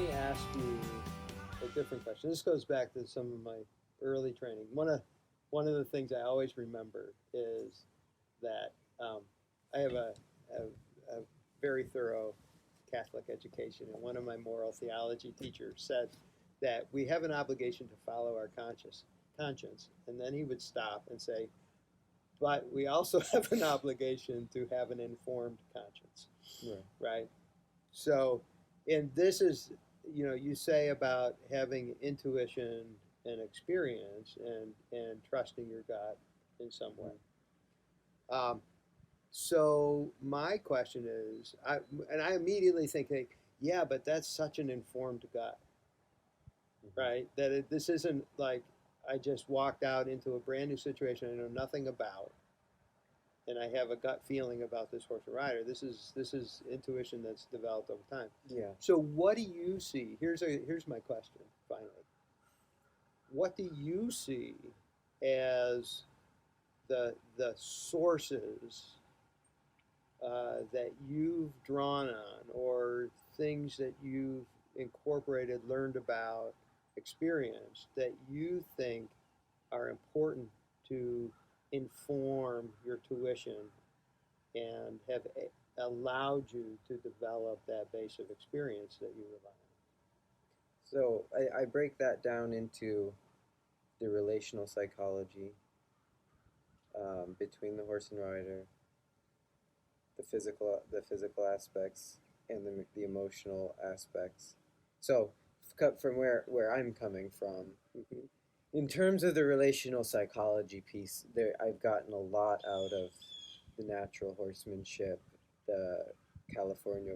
me ask you a different question. This goes back to some of my early training. One of the things I always remember is that I have a very thorough Catholic education, and one of my moral theology teachers said that we have an obligation to follow our conscience, and then he would stop and say, but we also have an obligation to have an informed conscience, Right. right? So, and this is, you say about having intuition and experience and trusting your gut in some way. Um, so my question is, I immediately think, hey, yeah, but that's such an informed gut, right? That this isn't like I just walked out into a brand new situation I know nothing about, and I have a gut feeling about this horse or rider. This is intuition that's developed over time. Yeah. So what do you see? Here's my question finally. What do you see as the sources that you've drawn on, or things that you've incorporated, learned about, experienced that you think are important to inform your tuition and have allowed you to develop that base of experience that you rely So I break that down into the relational psychology between the horse and rider, the physical aspects, and the emotional aspects. So, cut from where I'm coming from, on. Mm-hmm. in terms of the relational psychology piece, there I've gotten a lot out of the natural horsemanship, the California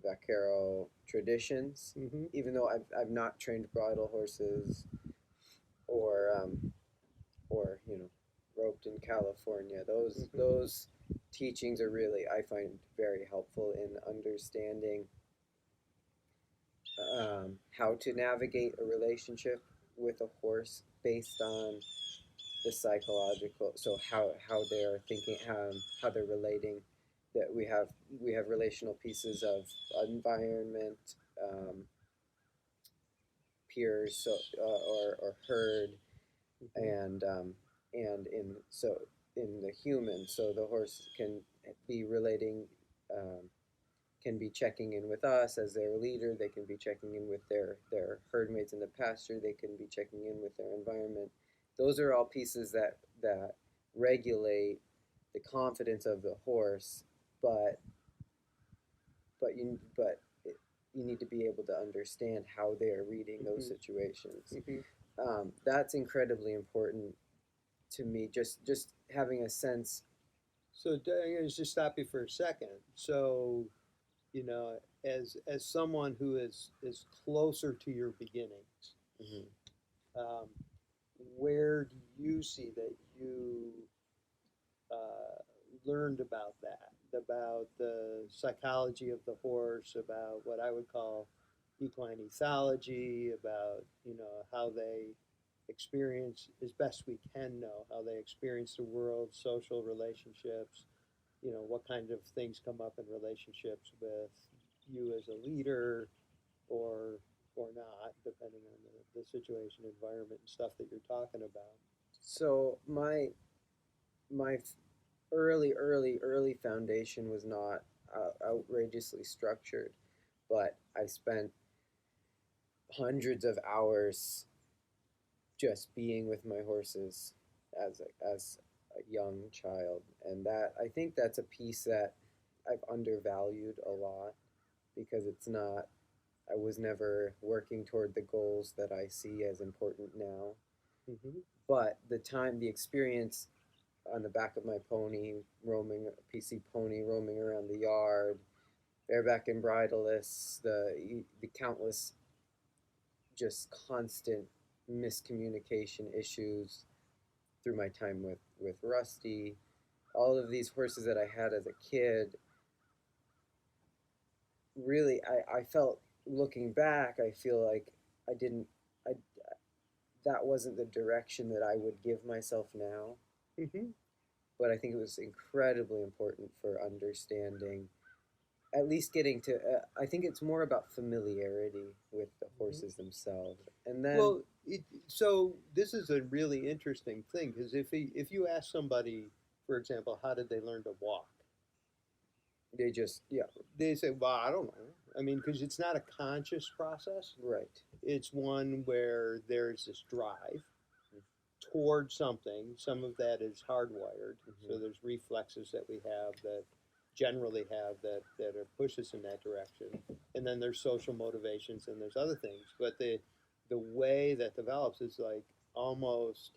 vaquero traditions. Mm-hmm. Even though I've not trained bridle horses or roped in California, Mm-hmm. those teachings are really, I find, very helpful in understanding how to navigate a relationship with a horse based on the psychological, so how they're thinking, how they're relating, that we have relational pieces of environment, um, peers, so or herd, Mm-hmm. and in the human, so the horse can be relating, um, can be checking in with us as their leader. They can be checking in with their herd mates in the pasture. They can be checking in with their environment. Those are all pieces that regulate the confidence of the horse, but you need to be able to understand how they are reading those Mm-hmm. situations. Mm-hmm. That's incredibly important to me. Just having a sense. So I'm going to just stop you for a second. So, as someone who is closer to your beginnings, Mhm. um, where do you see that you uh, learned about that, about the psychology of the horse, about what I would call equine ethology, about how they experience, as best we can know, how they experience the world, social relationships, what kind of things come up in relationships with you as a leader, or not, depending on the situation, environment, and stuff that you're talking about. So my early foundation was not outrageously structured, but I spent hundreds of hours just being with my horses as a young child, and that I think that's a piece that I've undervalued a lot because it's not. I was never working toward the goals that I see as important now. Mm-hmm. But the experience on the back of my pony, roaming a PC pony, roaming around the yard, bareback and bridleless, the countless just constant miscommunication issues through my time with Rusty, all of these horses that I had as a kid, really, I felt, looking back, I feel like I didn't, I, that wasn't the direction that I would give myself now. Mm-hmm. But I think it was incredibly important for understanding at least getting to. I think it's more about familiarity with the horses themselves, and then Well, so this is a really interesting thing because if you ask somebody, for example, how did they learn to walk? they just They say, well, I don't know. I mean, because it's not a conscious process. right. It's one where there's this drive towards something. Some of that is hardwired. So there's reflexes that we have that generally have that are push us in that direction. And then there's social motivations and there's other things. But the way that develops is like almost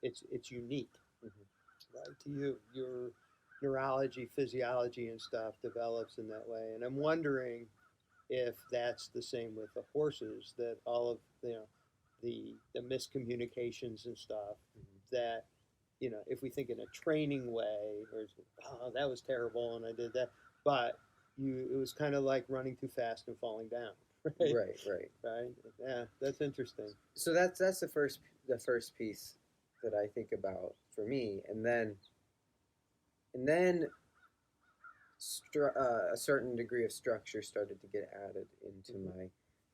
it's unique, right? To you, your neurology, physiology, and stuff develops in that way. And I'm wondering if that's the same with the horses, that all of the miscommunications and stuff, that if we think in a training way, or oh, that was terrible and I did that, but it was kind of like running too fast and falling down. Right. Right, right. Right. Yeah, that's interesting. So that's the first piece that I think about for me, and then a certain degree of structure started to get added into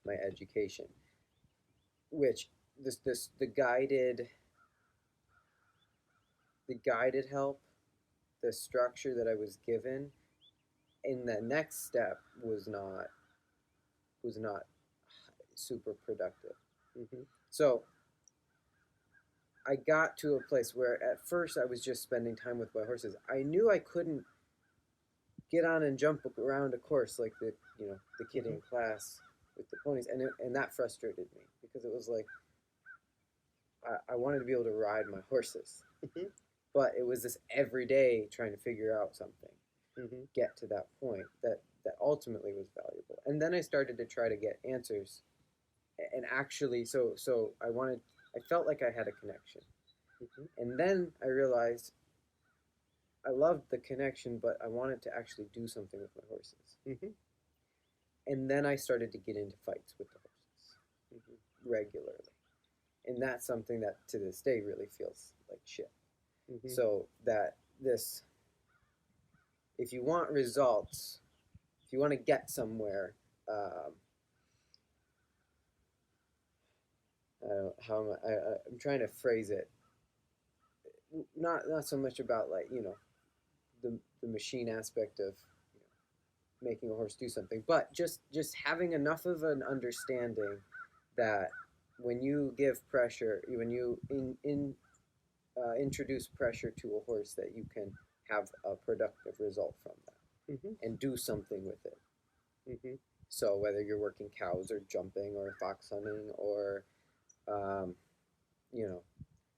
my education, which the guided help, the structure that I was given in the next step was not super productive. Hmm. So I got to a place where at first I was just spending time with my horses. I knew I couldn't get on and jump around a course like the kid in class with the ponies, and that frustrated me because it was like I wanted to be able to ride my horses, Hmm. but it was this every day trying to figure out something, Hmm. get to that point that ultimately was valuable. And then I started to try to get answers, and actually, so I felt like I had a connection, Hmm. and then I realized I loved the connection, but I wanted to actually do something with my horses. Hmm. And then I started to get into fights with the horses regularly. And that's something that to this day really feels like shit. Hmm. So that this, if you want results, if you want to get somewhere, I don't know how I'm trying to phrase it. Not so much about like the machine aspect of making a horse do something, but just having enough of an understanding that when you give pressure, when you introduce pressure to a horse, that you can have a productive result from that Hmm. and do something with it. Hmm. So whether you're working cows or jumping or fox hunting or um, you know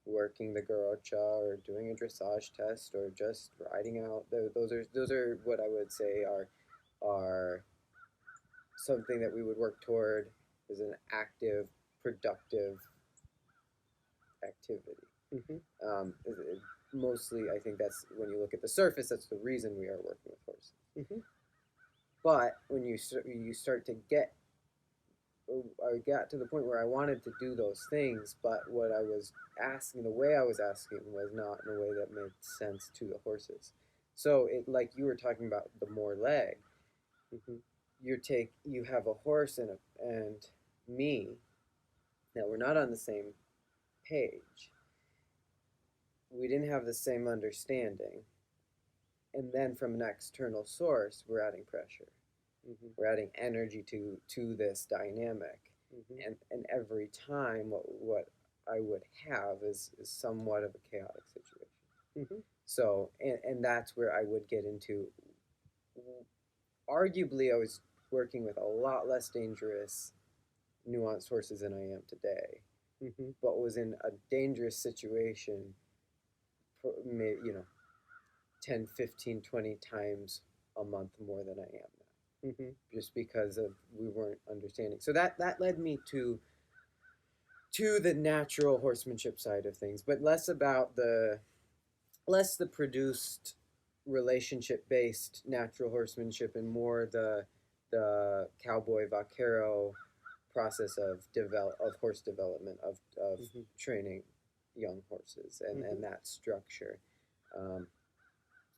working the garocha or doing a dressage test or just riding out, those are what I would say are something that we would work toward as an active, productive activity. Hmm. Mostly, I think that's when you look at the surface, that's the reason we are working with horses. Hmm. But when you start to get, I got to the point where I wanted to do those things, but what I was asking, the way I was asking, was not in a way that made sense to the horses. So it, like you were talking about the more leg, Hmm. you have a horse and me that we're not on the same page. We didn't have the same understanding, and then from an external source, we're adding pressure. Hmm. We're adding energy to this dynamic, Hmm. and every time what I would have is somewhat of a chaotic situation. Hmm. So and that's where I would get into. Arguably, I was working with a lot less dangerous, nuanced horses than I am today, Hmm. but was in a dangerous situation, for, 10, 15, 20 times a month more than I am now, Hmm. just because of we weren't understanding. So that led me to the natural horsemanship side of things, but less the produced relationship based natural horsemanship and more the cowboy vaquero process of horse development of training young horses and that structure. Um,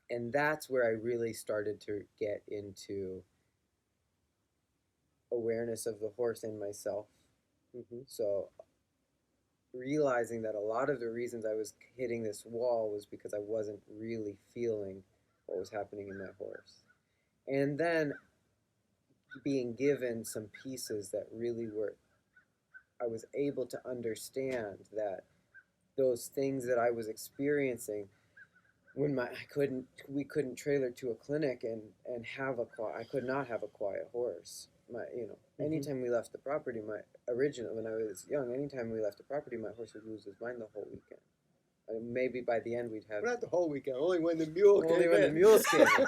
And that's where I really started to get into awareness of the horse and myself. Mm-hmm. So realizing that a lot of the reasons I was hitting this wall was because I wasn't really feeling what was happening in that horse. And then being given some pieces that really were, I was able to understand that those things that I was experiencing when we couldn't trailer to a clinic and have I could not have a quiet horse. Mm-hmm. Anytime we left the property, originally when I was young, anytime we left the property, my horse would lose his mind the whole weekend. Maybe by the end we'd have Well, not the whole weekend, only when the mule only came when the in. mules came in.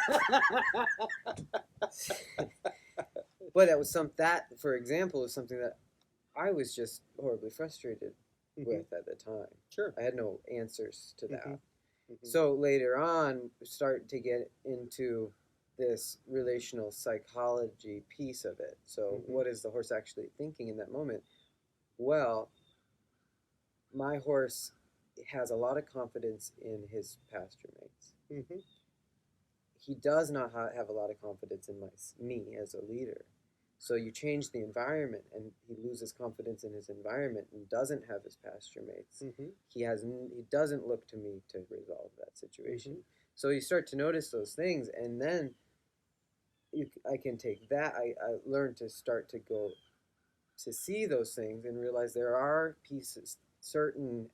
But that, for example, is something that I was just horribly frustrated Mm-hmm. with at the time. Sure. I had no answers to that. Mm-hmm. Mm-hmm. So later on, start to get into this relational psychology piece of it. So Mm-hmm. what is the horse actually thinking in that moment? Well, my horse has a lot of confidence in his pasture mates. Mm-hmm. He does not have a lot of confidence in me as a leader. So you change the environment, and he loses confidence in his environment and doesn't have his pasture mates. Mm-hmm. He doesn't look to me to resolve that situation. Mm-hmm. So you start to notice those things, and then I can take that. I learned to start to go to see those things and realize there are pieces, certain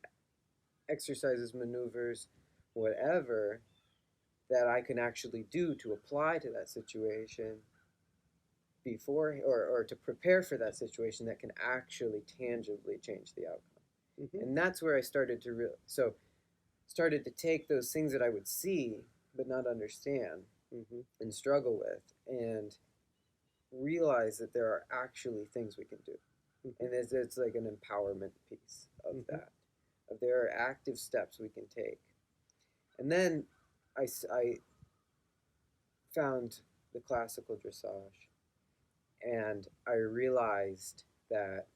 exercises, maneuvers, whatever, that I can actually do to apply to that situation before or to prepare for that situation that can actually tangibly change the outcome. Mm-hmm. And that's where I started to started to take those things that I would see but not understand Mm-hmm. and struggle with and realize that there are actually things we can do. Mm-hmm. And it's like an empowerment piece of Mm-hmm. that. Of there are active steps we can take. And then I found the classical dressage, and I realized that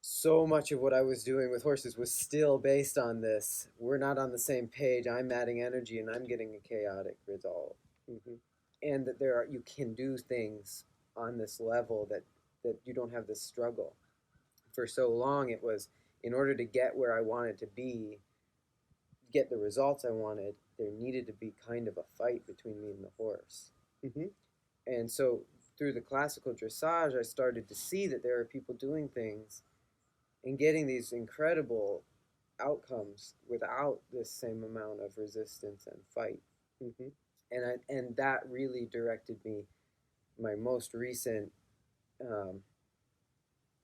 so much of what I was doing with horses was still based on this. We're not on the same page. I'm adding energy and I'm getting a chaotic result. Mm-hmm. And that you can do things on this level that you don't have this struggle. For so long, it was in order to get where I wanted to be, get the results I wanted, there needed to be kind of a fight between me and the horse. Mm-hmm. And so through the classical dressage, I started to see that there are people doing things and getting these incredible outcomes without this same amount of resistance and fight. Mm-hmm. And that really directed me. My most recent um,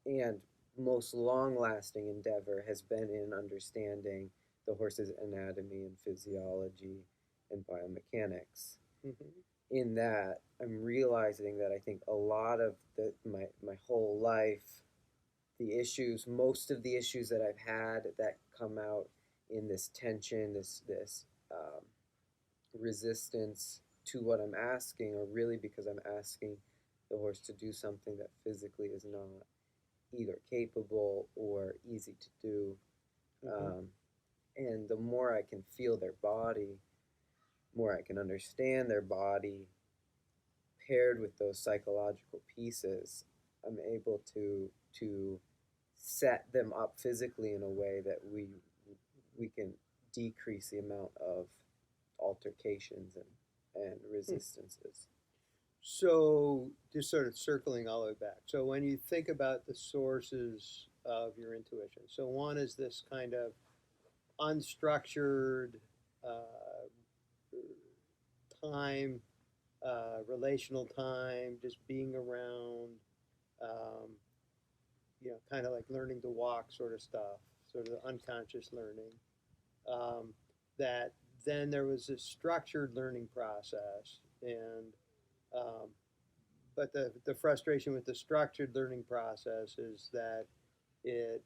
and most long-lasting endeavor has been in understanding the horse's anatomy and physiology and biomechanics. Mm-hmm. In that, I'm realizing that I think a lot of my whole life, most of the issues that I've had that come out in this tension, this resistance to what I'm asking, are really because I'm asking the horse to do something that physically is not either capable or easy to do. Mm-hmm. And the more I can feel their body, more I can understand their body, paired with those psychological pieces, I'm able to set them up physically in a way that we can decrease the amount of altercations and resistances. So, just sort of circling all the way back. So, when you think about the sources of your intuition, so one is this kind of unstructured time, relational time, just being around, um, kind of like learning to walk sort of stuff, sort of the unconscious learning. Um, that then there was a structured learning process, and um, but the frustration with the structured learning process is that it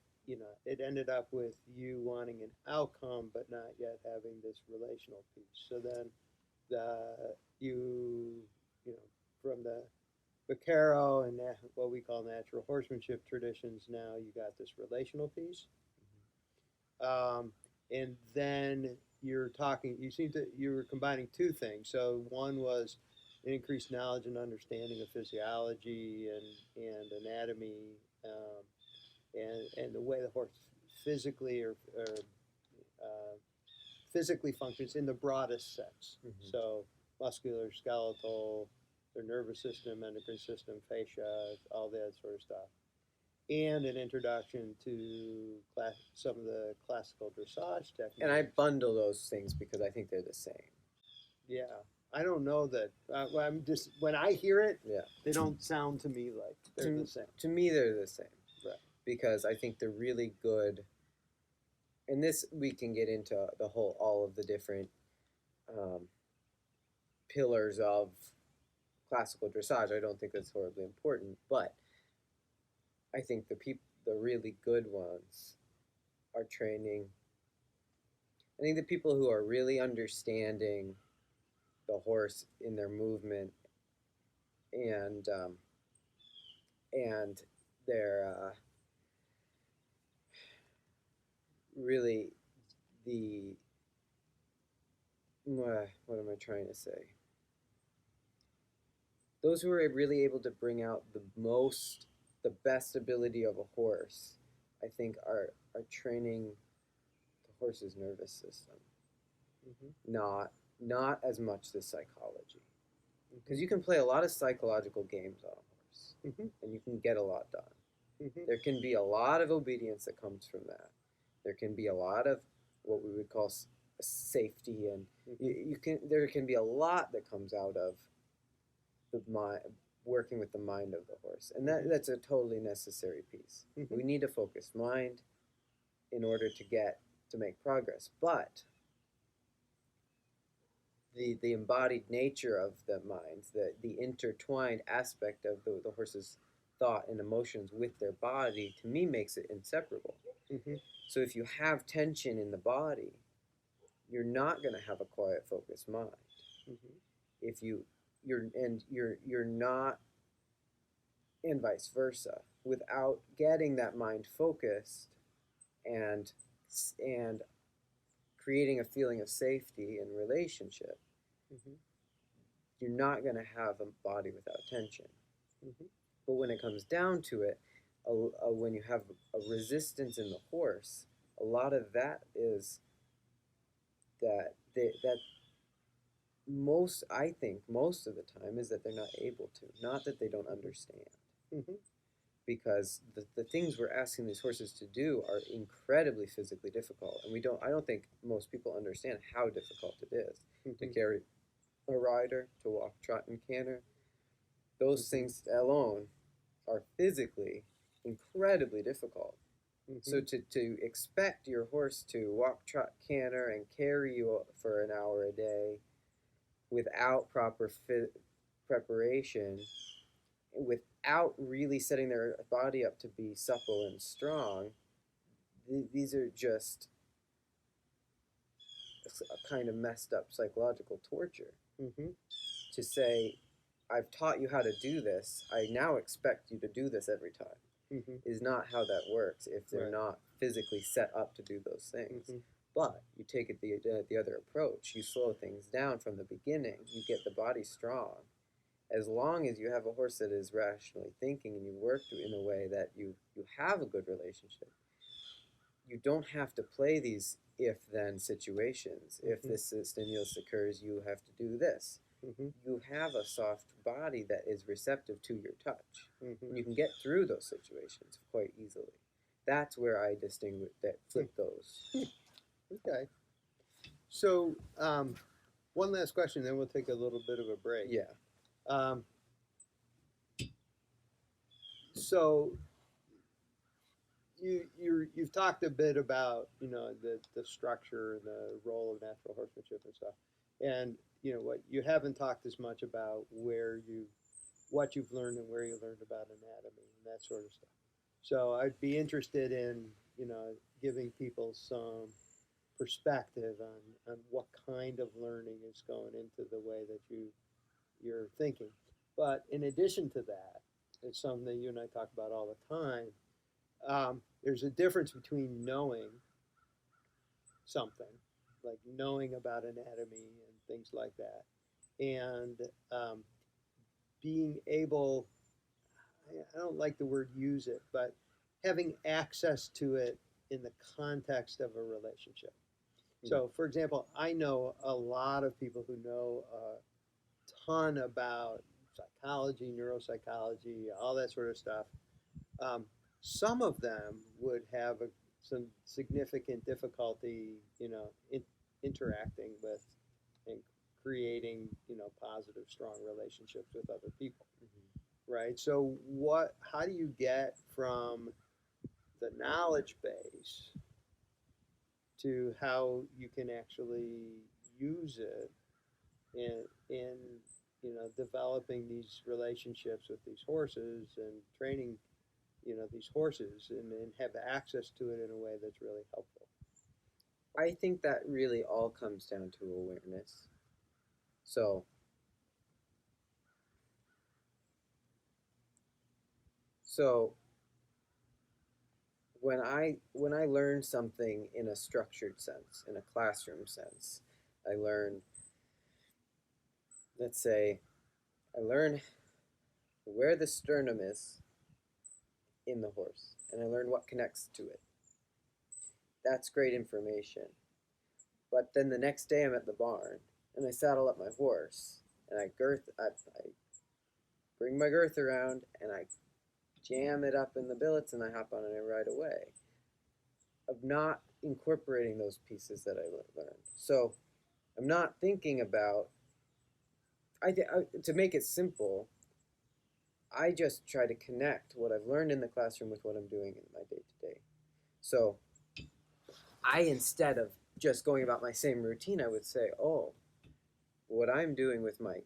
ended up with you wanting an outcome but not yet having this relational piece. So then the you you know from the Vaquero and what we call natural horsemanship traditions, now you got this relational piece. And then you were combining two things. So one was an increased knowledge and understanding of physiology and anatomy, and the way the horse physically or uh, physically functions in the broadest sense. Mhm. So muscular, skeletal, their nervous system, endocrine system, fascia, all that sort of stuff. And an introduction to some of the classical dressage techniques. And I bundle those things because I think they're the same. Yeah, I don't know that. I'm just when I hear it, Yeah. they don't sound to me like they're the same. To me, they're the same. Right. Because I think they're really good. And this we can get into all of the different pillars of classical dressage. I don't think that's horribly important, but I think the really good ones are training. I think the people who are really understanding the horse in their movement and their really the what am I trying to say? Those who are really able to bring out the best ability of a horse, I think are training the horse's nervous system, Mm-hmm. not as much the psychology, because you can play a lot of psychological games on a horse, Mm-hmm. and you can get a lot done. Mm-hmm. There can be a lot of obedience that comes from that. There can be a lot of what we would call safety, and there can be a lot that comes out of the mind, working with the mind of the horse, and that's a totally necessary piece. Mm-hmm. We need a focused mind in order to make progress, but the embodied nature of the mind, the intertwined aspect of the horse's thought and emotions with their body, to me makes it inseparable. Mm-hmm. So if you have tension in the body, you're not going to have a quiet, focused mind. Mm-hmm. If you're not, and vice versa, without getting that mind focused and creating a feeling of safety and relationship, Mm-hmm. you're not going to have a body without tension. Mm-hmm. But when it comes down to it, when you have a resistance in the horse, a lot of that is that I think most of the time is that they're not able to, not that they don't understand. Mm-hmm. Because the things we're asking these horses to do are incredibly physically difficult, and I don't think most people understand how difficult it is to carry a rider, to walk, trot, and canter. Those things alone are physically incredibly difficult. Mm-hmm. So to expect your horse to walk, trot, canter, and carry you for an hour a day without proper preparation, without really setting their body up to be supple and strong, these are just a kind of messed up psychological torture. Mm-hmm. To say, I've taught you how to do this, I now expect you to do this every time, Mm-hmm. is not how that works if they're Right. not physically set up to do those things. Mm-hmm. But you take it the other approach. You slow things down from the beginning. You get the body strong. As long as you have a horse that is rationally thinking and you work in a way that you have a good relationship, you don't have to play these if-then situations. Mm-hmm. If this stimulus occurs, you have to do this. Mm-hmm. You have a soft body that is receptive to your touch. Mm-hmm. And you can get through those situations quite easily. That's where I distinguish flip those. Okay. So, one last question, then we'll take a little bit of a break. Yeah. So you've talked a bit about the structure and the role of natural horsemanship and stuff, and what you haven't talked as much about what you've learned and where you learned about anatomy and that sort of stuff. So I'd be interested in giving people some perspective on what kind of learning is going into the way that you're thinking. But in addition to that, it's something that you and I talk about all the time. There's a difference between knowing something like knowing about anatomy and things like that, and being able, I don't like the word use it, but having access to it in the context of a relationship. So, for example, I know a lot of people who know a ton about psychology, neuropsychology, all that sort of stuff. Um, some of them would have some significant difficulty, interacting with and creating, positive, strong relationships with other people, right? So, how do you get from the knowledge base to how you can actually use it in developing these relationships with these horses and training these horses and have access to it in a way that's really helpful. I think that really all comes down to awareness. So, so when I learn something in a structured sense, in a classroom sense, I learn, let's say, I learn where the sternum is in the horse, and I learn what connects to it. That's great information. But then the next day I'm at the barn and I saddle up my horse and I bring my girth around and I jam it up in the billets and I hop on it and ride away. Of not incorporating those pieces that I learned. So I'm not thinking about. To make it simple, I just try to connect what I've learned in the classroom with what I'm doing in my day to day. So instead of just going about my same routine, I would say, oh, what I'm doing with my